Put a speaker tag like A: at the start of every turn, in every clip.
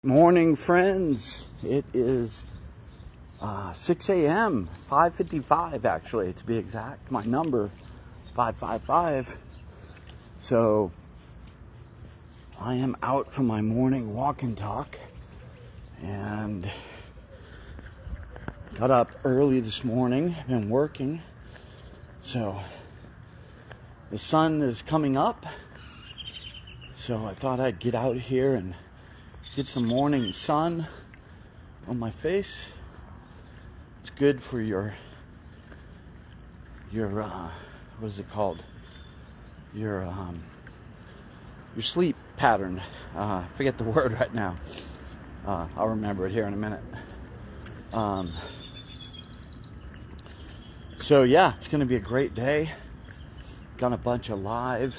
A: Morning, friends. It is 6 a.m., 5:55 actually, to be exact. My number, 555. So I am out for my morning walk and talk, and got up early this morning, been working. So the sun is coming up, so I thought I'd get out here and get some morning sun on my face. It's good for your what is it called? Your sleep pattern. I forget the word right now. I'll remember it here in a minute. So yeah, it's gonna be a great day. Got a bunch of live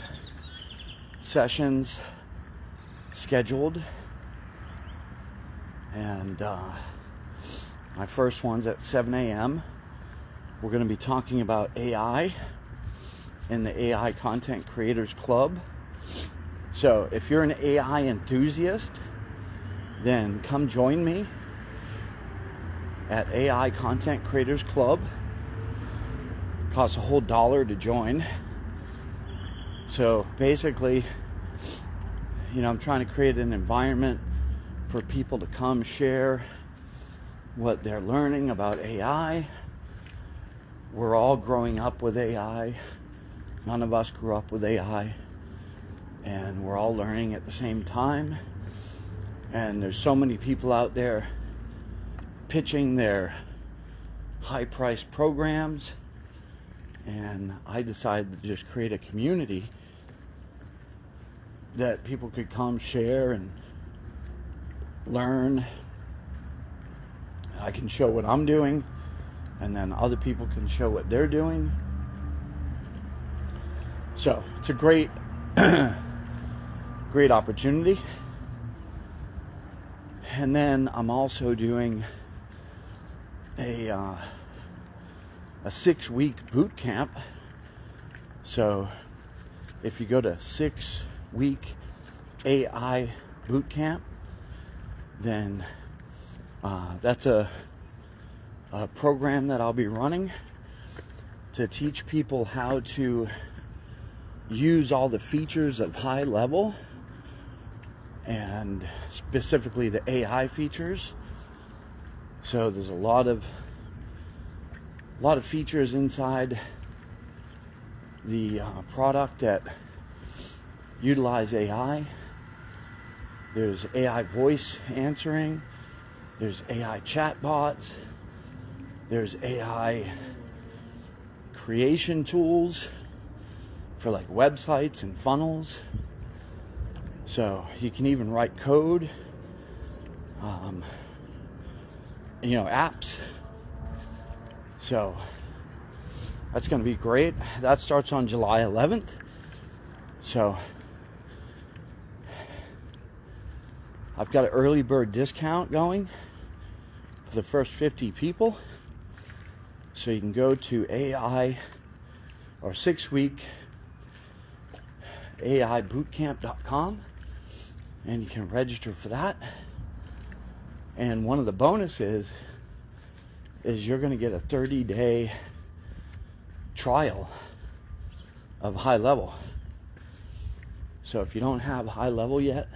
A: sessions scheduled. And my first one's at 7 a.m. We're going to be talking about AI in the AI Content Creators Club. So if you're an AI enthusiast, then come join me at AI Content Creators Club. It costs a whole $1 to join. So basically, I'm trying to create an environment for people to come share what they're learning about AI. We're all growing up with AI. None of us grew up with AI. And we're all learning at the same time. And there's so many people out there pitching their high-priced programs. And I decided to just create a community that people could come share and learn. I can show what I'm doing, and then other people can show what they're doing. So it's a great great opportunity. And then I'm also doing a 6-week boot camp. So if you go to 6-week AI boot camp, then that's a program that I'll be running to teach people how to use all the features of HighLevel, and specifically the AI features. So there's a lot of features inside the product that utilize AI. There's AI voice answering. There's AI chatbots. There's AI creation tools for like websites and funnels. So you can even write code, apps. So that's going to be great. That starts on July 11th. So I've got an early bird discount going for the first 50 people. So you can go to AI or 6-week AIbootcamp.com and you can register for that. And one of the bonuses is you're going to get a 30-day trial of HighLevel. So if you don't have HighLevel yet,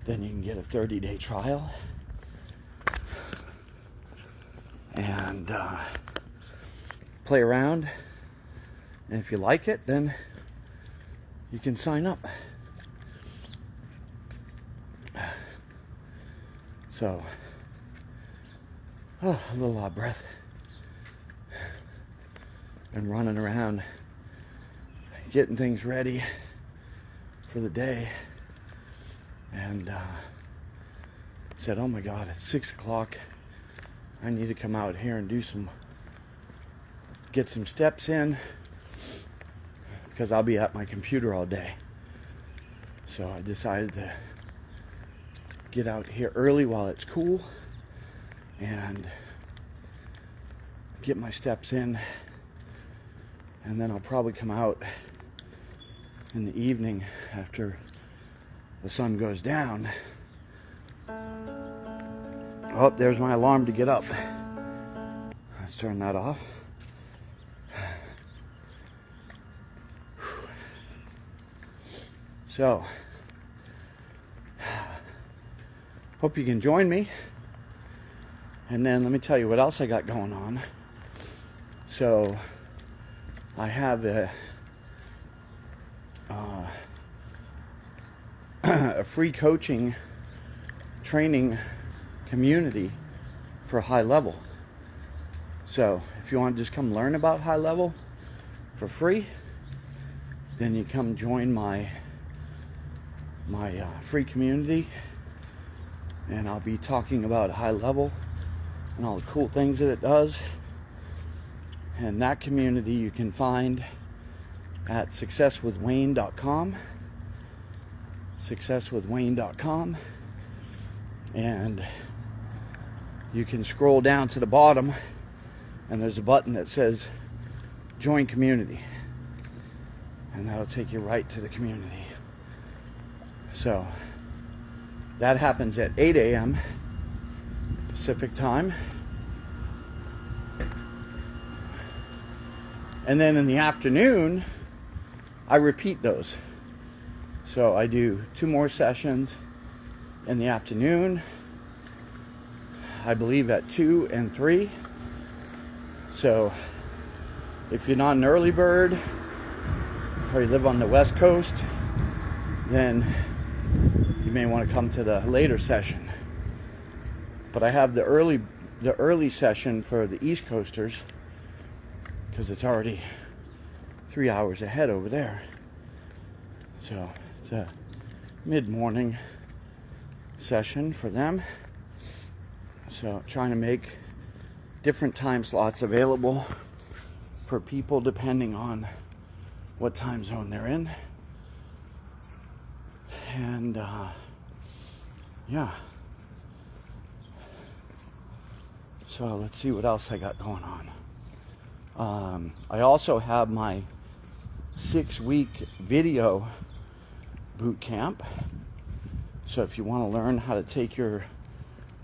A: then you can get a 30-day trial and play around. And if you like it, then you can sign up. So, a little out of breath. Been running around getting things ready for the day. And said, oh my God, it's 6 o'clock. I need to come out here and get some steps in, because I'll be at my computer all day. So I decided to get out here early while it's cool and get my steps in. And then I'll probably come out in the evening after the sun goes down Oh, there's my alarm to get up. Let's turn that off. So, hope you can join me. And then let me tell you what else I got going on. So, I have a free coaching training community for HighLevel. So if you want to just come learn about HighLevel for free, then you come join my free community, and I'll be talking about HighLevel and all the cool things that it does. And that community you can find at successwithwayne.com. successwithwayne.com, and you can scroll down to the bottom and there's a button that says join community, and that'll take you right to the community. So that happens at 8 a.m. Pacific time, and then in the afternoon I repeat those. So I do 2 more sessions in the afternoon, I believe at 2 and 3. So if you're not an early bird or you live on the West Coast, then you may want to come to the later session. But I have the early session for the East Coasters because it's already 3 hours ahead over there. So it's a mid-morning session for them. So trying to make different time slots available for people depending on what time zone they're in. And yeah. So let's see what else I got going on. I also have my 6-week video boot camp. So if you want to learn how to take your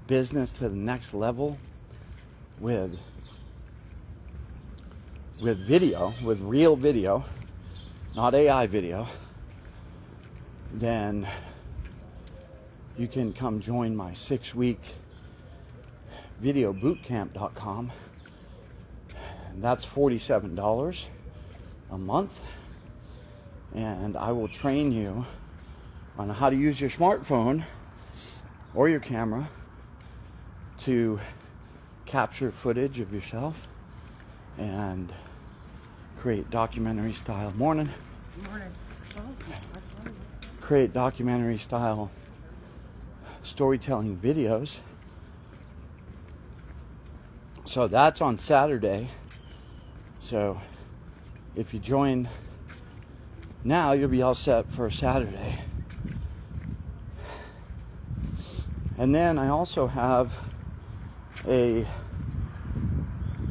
A: business to the next level with video, with real video, not AI video, then you can come join my 6-week videobootcamp.com. That's $47 a month, and I will train you on how to use your smartphone or your camera to capture footage of yourself and create documentary style create documentary style storytelling videos. So that's on Saturday. So if you join now, you'll be all set for Saturday. And then I also have a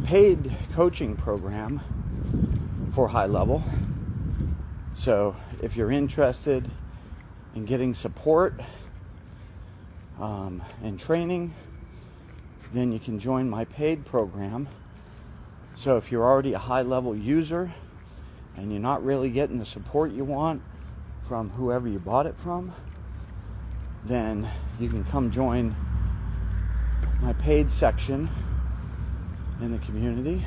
A: paid coaching program for HighLevel. So if you're interested in getting support and training, then you can join my paid program. So if you're already a HighLevel user and you're not really getting the support you want from whoever you bought it from, then you can come join my paid section in the community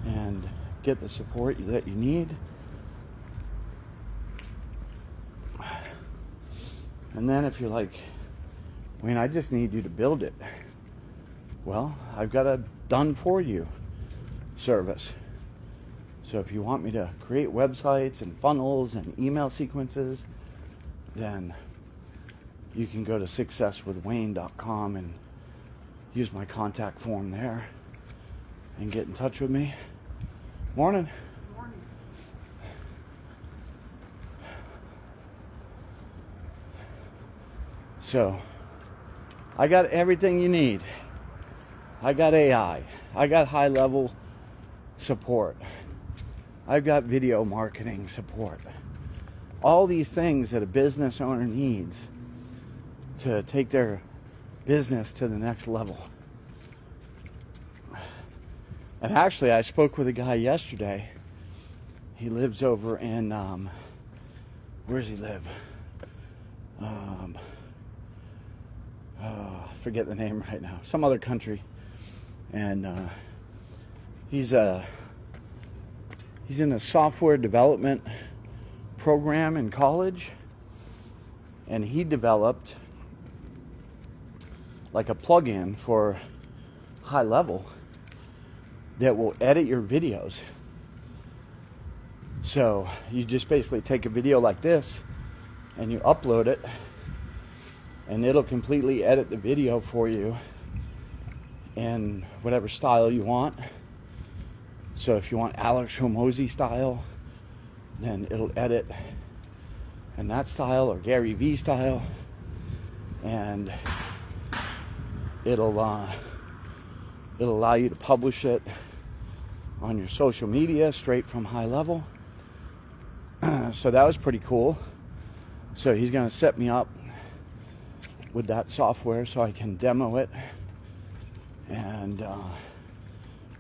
A: and get the support that you need. And then if you're like, Wayne, I just need you to build it. Well, I've got a done for you service. So if you want me to create websites and funnels and email sequences, then you can go to successwithwayne.com and use my contact form there and get in touch with me. Morning.
B: Morning.
A: So, I got everything you need. I got AI. I got HighLevel support. I've got video marketing support. All these things that a business owner needs to take their business to the next level. And actually, I spoke with a guy yesterday. He lives over in, where does he live? I forget the name right now. Some other country. And he's in a software development program in college. And he developed like a plugin for HighLevel that will edit your videos. So you just basically take a video like this and you upload it, and it'll completely edit the video for you in whatever style you want. So if you want Alex Hormozi style, then it'll edit in that style, or Gary Vee style, and it'll allow you to publish it on your social media straight from HighLevel. So that was pretty cool. So he's going to set me up with that software so I can demo it and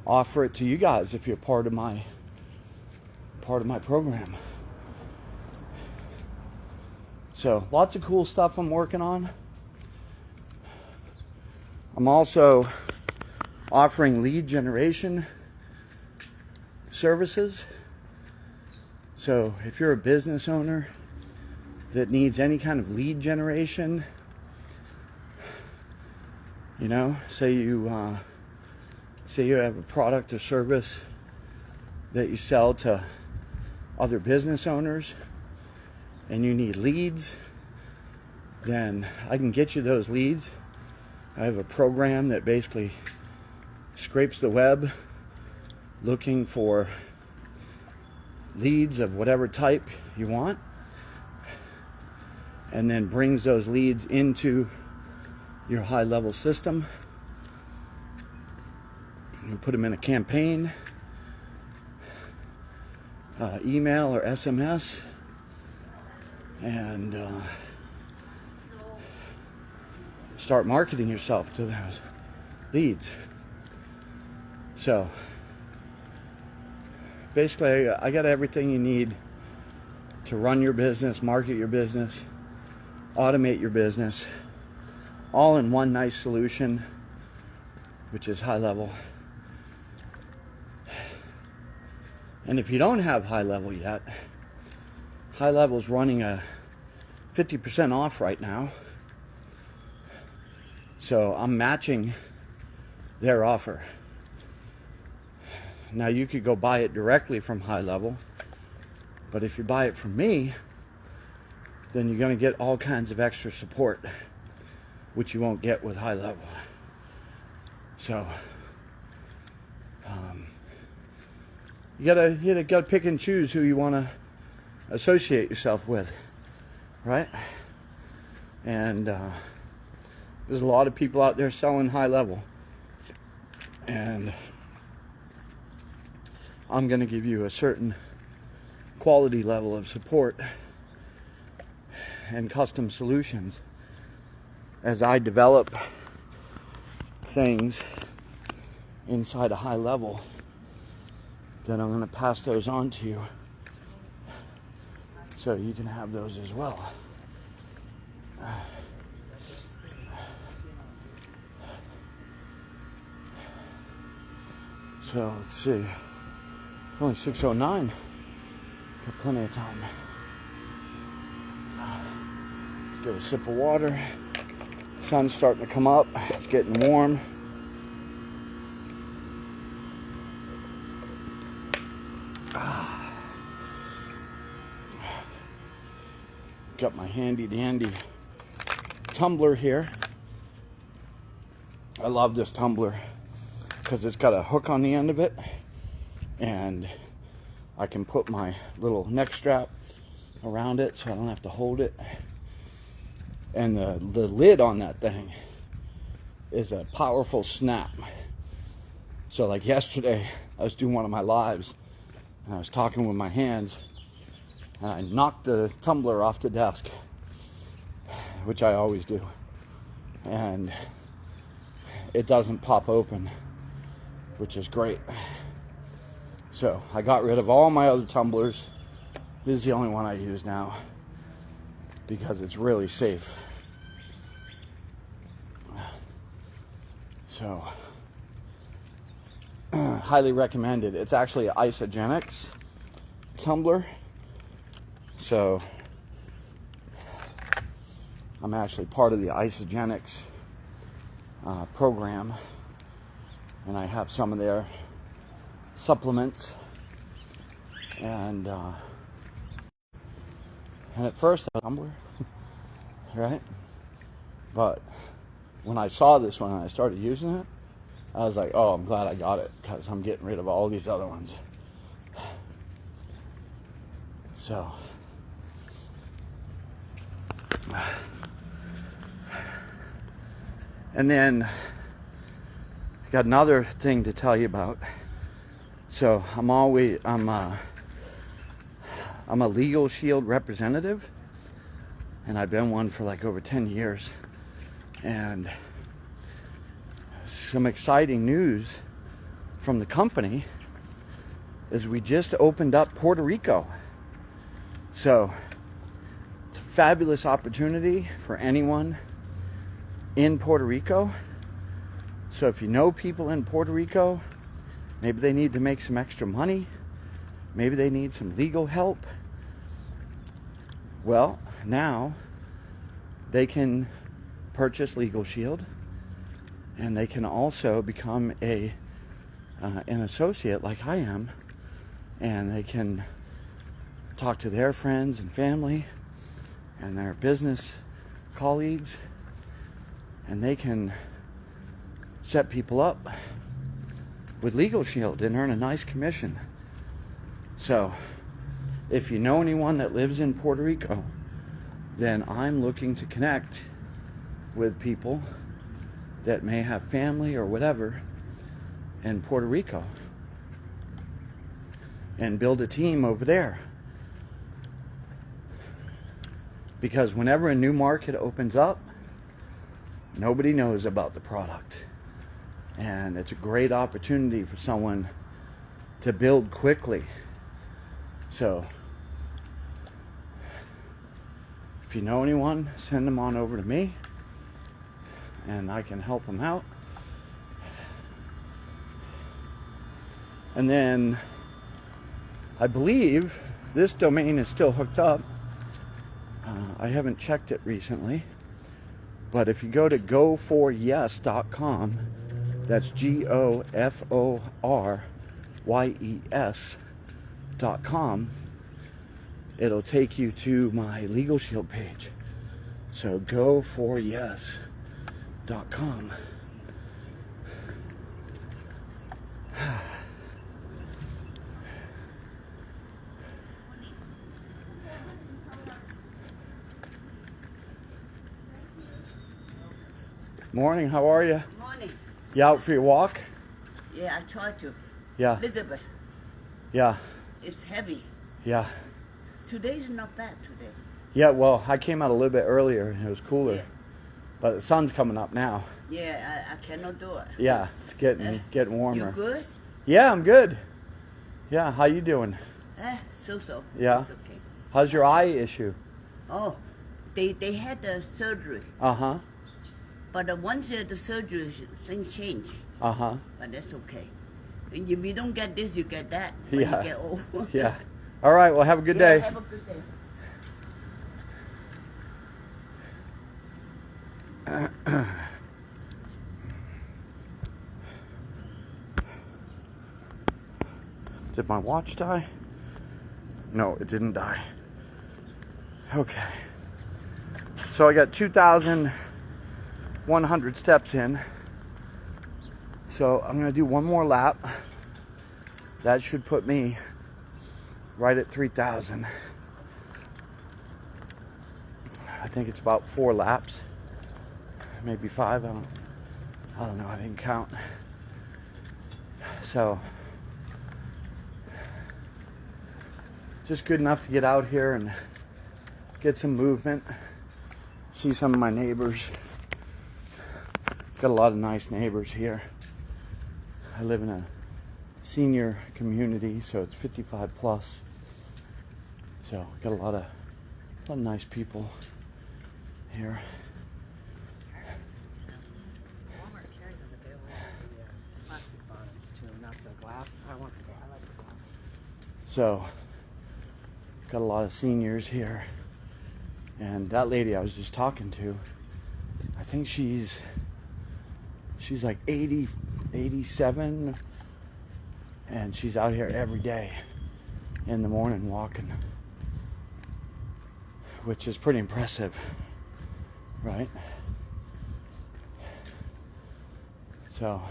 A: offer it to you guys if you're part of my program. So lots of cool stuff I'm working on. I'm also offering lead generation services. So if you're a business owner that needs any kind of lead generation, you know, say you have a product or service that you sell to other business owners and you need leads, then I can get you those leads. I have a program that basically scrapes the web looking for leads of whatever type you want, and then brings those leads into your HighLevel system. You put them in a campaign, email or SMS, and start marketing yourself to those leads. So basically, I got everything you need to run your business, market your business, automate your business, all in one nice solution, which is HighLevel. And if you don't have HighLevel yet, HighLevel is running a 50% off right now. So I'm matching their offer. Now you could go buy it directly from HighLevel, but if you buy it from me, then you're going to get all kinds of extra support, which you won't get with HighLevel. So you gotta pick and choose who you want to associate yourself with, right? And there's a lot of people out there selling HighLevel, and I'm going to give you a certain quality level of support and custom solutions as I develop things inside a HighLevel. Then I'm going to pass those on to you so you can have those as well. So let's see, only 6:09, got plenty of time. Let's get a sip of water. Sun's starting to come up, it's getting warm. Got my handy dandy tumbler here. I love this tumbler because it's got a hook on the end of it, and I can put my little neck strap around it so I don't have to hold it. And the lid on that thing is a powerful snap. So like yesterday, I was doing one of my lives and I was talking with my hands, and I knocked the tumbler off the desk, which I always do. and it doesn't pop open, which is great. So I got rid of all my other tumblers. This is the only one I use now because it's really safe. So highly recommended. It's actually an isogenics tumbler. So I'm actually part of the isogenics program, and I have some of their supplements, and at first I was tumbler, right? But when I saw this one and I started using it, I was like, oh, I'm glad I got it, because I'm getting rid of all these other ones. So and then I got another thing to tell you about. So I'm a Legal Shield representative, and I've been one for like over 10 years. And some exciting news from the company is we just opened up Puerto Rico. So it's a fabulous opportunity for anyone in Puerto Rico. So if you know people in Puerto Rico, maybe they need to make some extra money, maybe they need some legal help, well, now they can purchase Legal Shield, and they can also become an associate like I am, and they can talk to their friends and family and their business colleagues, and they can set people up with Legal Shield and earn a nice commission. So if you know anyone that lives in Puerto Rico, then I'm looking to connect with people that may have family or whatever in Puerto Rico and build a team over there. Because whenever a new market opens up, nobody knows about the product. And it's a great opportunity for someone to build quickly. So if you know anyone, send them on over to me, and I can help them out. And then I believe this domain is still hooked up. I haven't checked it recently, but if you go to goforyes.com, that's GOFORYES.com, it'll take you to my Legal Shield page. So goforyes.com. Morning, how are you?
B: Morning.
A: You out for your walk?
B: Yeah, I try to.
A: Yeah.
B: Little bit.
A: Yeah.
B: It's heavy.
A: Yeah.
B: Today's not bad today.
A: Yeah, well, I came out a little bit earlier and it was cooler.
B: Yeah.
A: But the sun's coming up now.
B: Yeah, I cannot do it.
A: Yeah, it's getting warmer.
B: You good?
A: Yeah, I'm good. Yeah, how you doing?
B: So.
A: Yeah.
B: It's okay.
A: How's your eye issue?
B: Oh, they had the surgery.
A: Uh-huh.
B: But once the surgery, things change.
A: Uh-huh.
B: But that's okay. And if you don't get this, you get that. When
A: Yeah.
B: You get old.
A: Yeah. All right, well, have a good day.
B: Have a good day.
A: Did my watch die? No, it didn't die. Okay. So I got 2,100 steps in. So I'm going to do one more lap. That should put me right at 3,000. I think it's about 4 laps. Maybe 5. I don't know. I didn't count. So just good enough to get out here and get some movement, see some of my neighbors. got a lot of nice neighbors here. I live in a senior community, so it's 55 plus. So got a lot of nice people here.
C: Walmart carries them, but they only have the plastic bottoms too, not the glass. I like the glass.
A: So got a lot of seniors here. And that lady I was just talking to, I think she's like 80, 87, and she's out here every day in the morning walking, which is pretty impressive, right? So,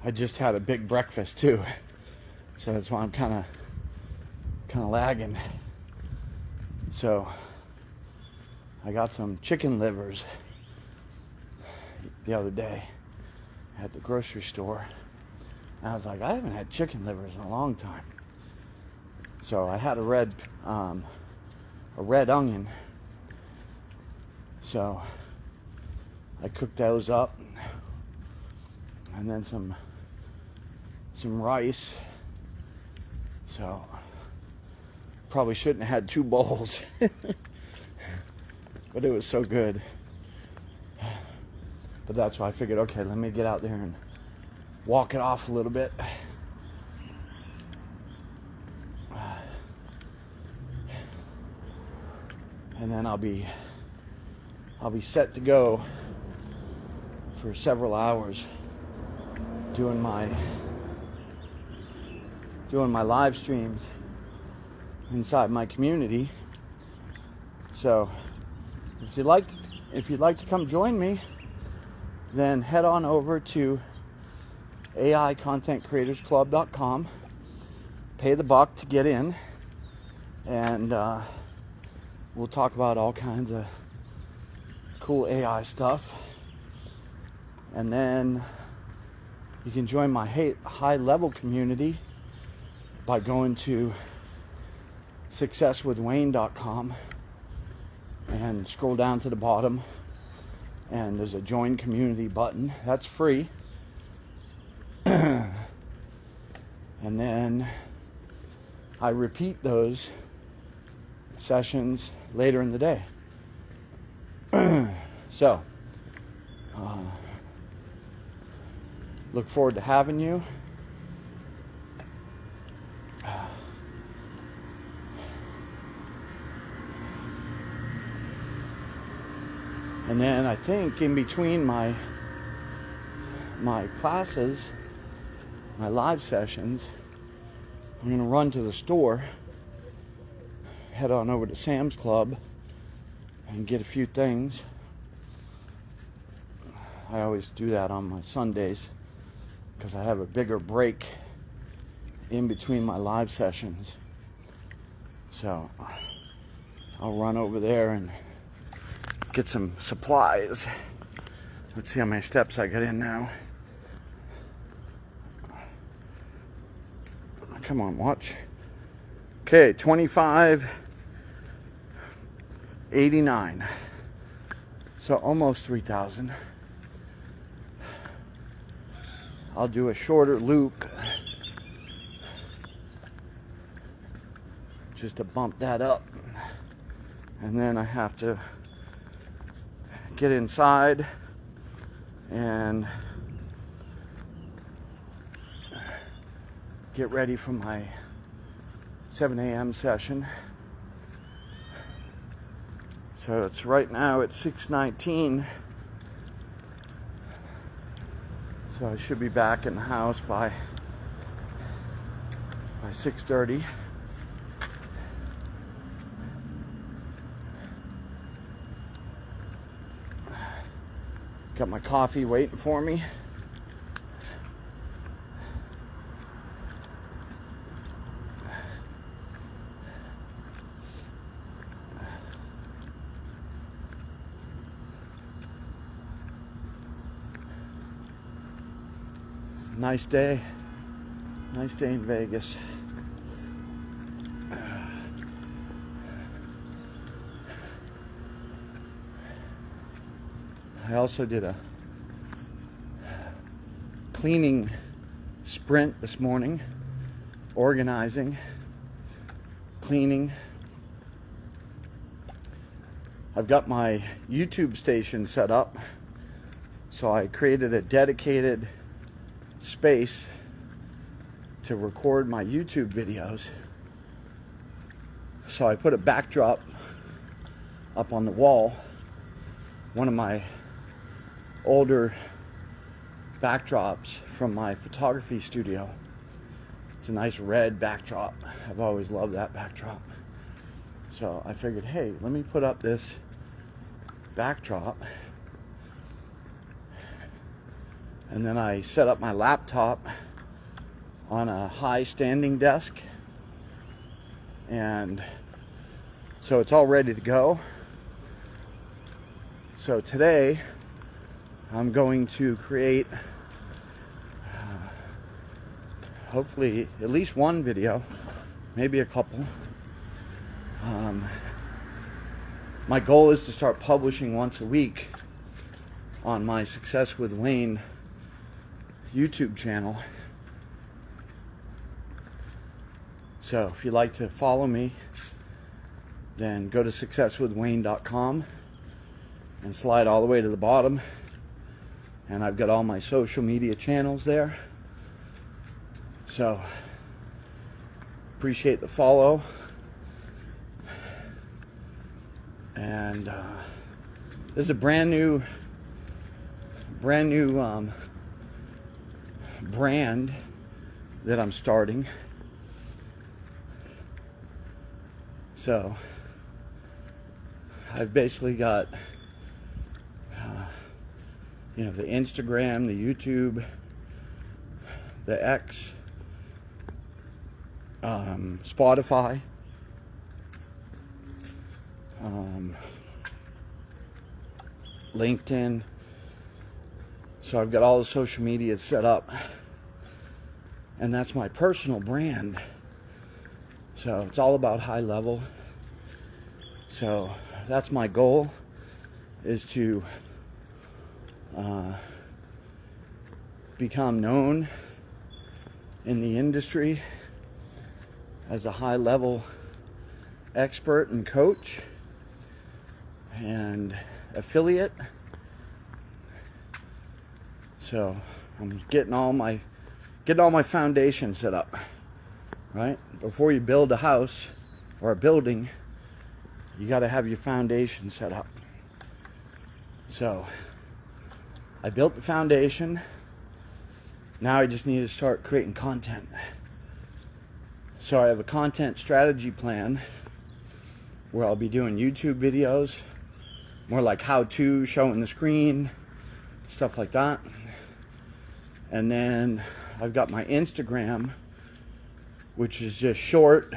A: I just had a big breakfast too, so that's why I'm kind of lagging. So I got some chicken livers the other day at the grocery store. And I was like, I haven't had chicken livers in a long time. So I had a red onion. So I cooked those up, and then some rice. So probably shouldn't have had 2 bowls, but it was so good. But that's why I figured, okay, let me get out there and walk it off a little bit. And then I'll be set to go for several hours doing my live streams inside my community. So if you'd like to come join me, then head on over to AIContentCreatorsClub.com, pay the buck to get in, and we'll talk about all kinds of cool AI stuff. And then you can join my HighLevel community by going to successwithwayne.com and scroll down to the bottom, and there's a join community button. That's free. And then I repeat those sessions later in the day. So look forward to having you. And then I think in between my classes, my live sessions, I'm going to run to the store, head on over to Sam's Club, and get a few things. I always do that on my Sundays because I have a bigger break in between my live sessions. So I'll run over there and get some supplies. Let's see how many steps I got in now. Come on, watch. Okay, 2589. So almost 3,000. I'll do a shorter loop just to bump that up. And then I have to get inside and get ready for my 7 a.m. session. So it's right now it's 6:19. So I should be back in the house by 6:30. Got my coffee waiting for me. Nice day in Vegas. I also did a cleaning sprint this morning, organizing, cleaning. I've got my YouTube station set up, so I created a dedicated space to record my YouTube videos. So I put a backdrop up on the wall, one of my older backdrops from my photography studio. It's a nice red backdrop. I've always loved that backdrop. So I figured, hey, let me put up this backdrop. And then I set up my laptop on a high standing desk. And so it's all ready to go. So today I'm going to create hopefully at least one video, maybe a couple. My goal is to start publishing once a week on my Success with Wayne YouTube channel. So if you'd like to follow me, then go to successwithwayne.com and slide all the way to the bottom. And I've got all my social media channels there. So appreciate the follow. And this is a brand new brand that I'm starting. So I've basically got the Instagram, the YouTube, the X, Spotify, LinkedIn. So I've got all the social media set up, and that's my personal brand. So it's all about HighLevel. So that's my goal, is to become known in the industry as a high-level expert and coach and affiliate. So I'm getting all my foundation set up, right? Before you build a house or a building, you got to have your foundation set up. So I built the foundation. Now I just need to start creating content. So I have a content strategy plan where I'll be doing YouTube videos, more like how-to, showing the screen, stuff like that. And then I've got my Instagram, which is just short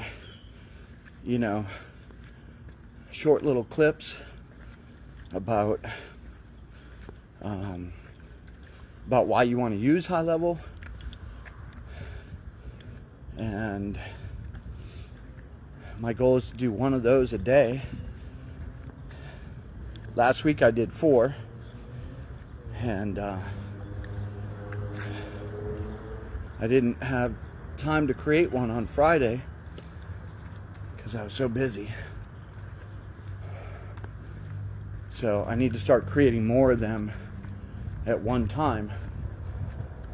A: little clips about why you want to use HighLevel. And my goal is to do one of those a day. Last week I did 4, and I didn't have time to create one on Friday because I was so busy. So I need to start creating more of them at one time.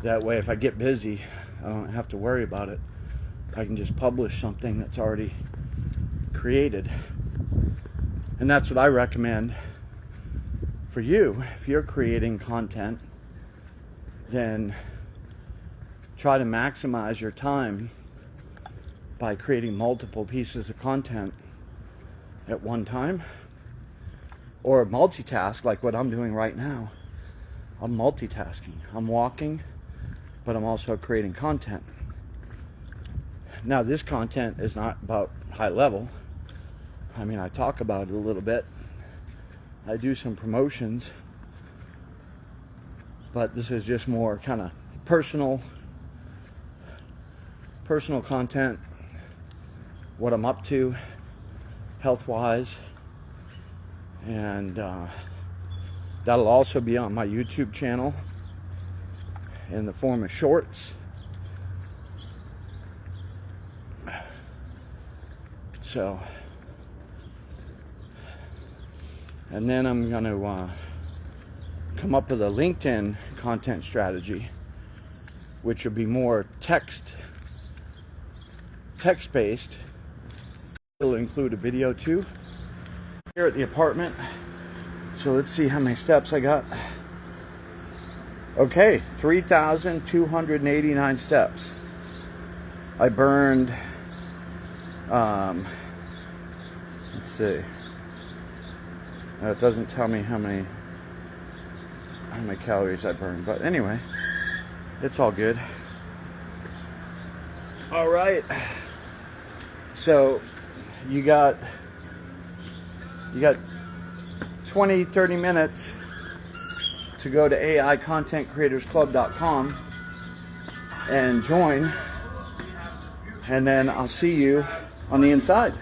A: That way, if I get busy, I don't have to worry about it. I can just publish something that's already created. And that's what I recommend for you. If you're creating content, then try to maximize your time by creating multiple pieces of content at one time, or multitask like what I'm doing right now. I'm multitasking. I'm walking, but I'm also creating content. Now, this content is not about HighLevel. I mean, I talk about it a little bit. I do some promotions, but this is just more kind of personal content, what I'm up to health-wise, and That'll also be on my YouTube channel in the form of shorts. So, and then I'm going to come up with a LinkedIn content strategy, which will be more text-based. It'll include a video too. Here at the apartment. So let's see how many steps I got. Okay, 3,289 steps. I burned, let's see. It doesn't tell me how many calories I burned, but anyway, it's all good. All right. So you got 20-30 minutes to go to AIContentCreatorsClub.com and join, and then I'll see you on the inside.